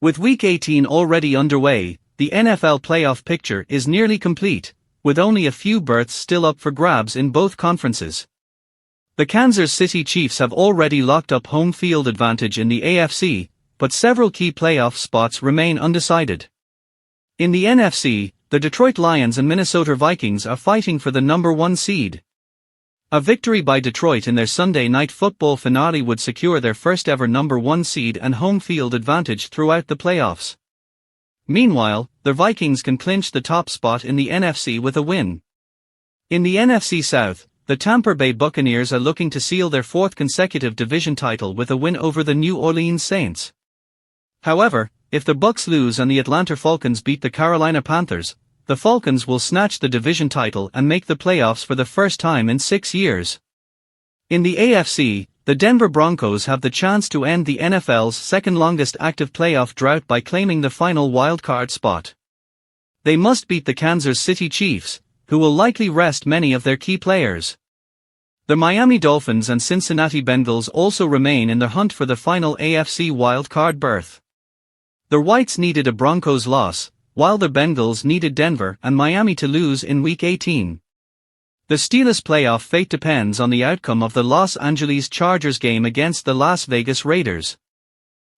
With Week 18 already underway, the NFL playoff picture is nearly complete, with only a few berths still up for grabs in both conferences. The Kansas City Chiefs have already locked up home field advantage in the AFC, but several key playoff spots remain undecided. In the NFC, the Detroit Lions and Minnesota Vikings are fighting for the number 1 seed. A victory by Detroit in their Sunday Night Football finale would secure their first ever number 1 seed and home field advantage throughout the playoffs. Meanwhile, the Vikings can clinch the top spot in the NFC with a win. In the NFC South, the Tampa Bay Buccaneers are looking to seal their 4th consecutive division title with a win over the New Orleans Saints. However, if the Bucs lose and the Atlanta Falcons beat the Carolina Panthers, the Falcons will snatch the division title and make the playoffs for the first time in 6 years. In the AFC, the Denver Broncos have the chance to end the NFL's second longest active playoff drought by claiming the final wildcard spot. They must beat the Kansas City Chiefs, who will likely rest many of their key players. The Miami Dolphins and Cincinnati Bengals also remain in the hunt for the final AFC wildcard berth. The Whites needed a Broncos loss, while the Bengals needed Denver and Miami to lose in Week 18. The Steelers' playoff fate depends on the outcome of the Los Angeles Chargers game against the Las Vegas Raiders.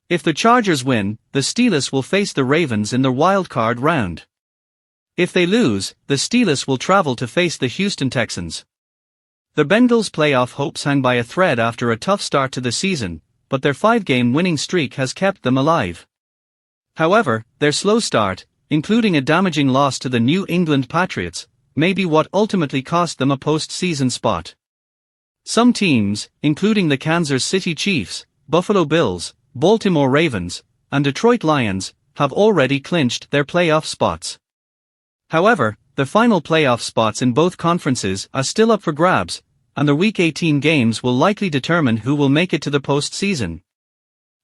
If the Chargers win, the Steelers will face the Ravens in the wild-card round. If they lose, the Steelers will travel to face the Houston Texans. The Bengals' playoff hopes hang by a thread after a tough start to the season, but their 5-game winning streak has kept them alive. However, their slow start, including a damaging loss to the New England Patriots, may be what ultimately cost them a postseason spot. Some teams, including the Kansas City Chiefs, Buffalo Bills, Baltimore Ravens, and Detroit Lions, have already clinched their playoff spots. However, the final playoff spots in both conferences are still up for grabs, and the Week 18 games will likely determine who will make it to the postseason.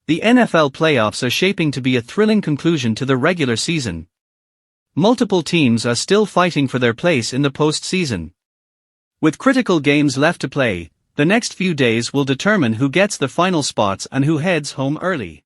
The NFL playoffs are shaping to be a thrilling conclusion to the regular season. Multiple teams are still fighting for their place in the postseason. With critical games left to play, the next few days will determine who gets the final spots and who heads home early.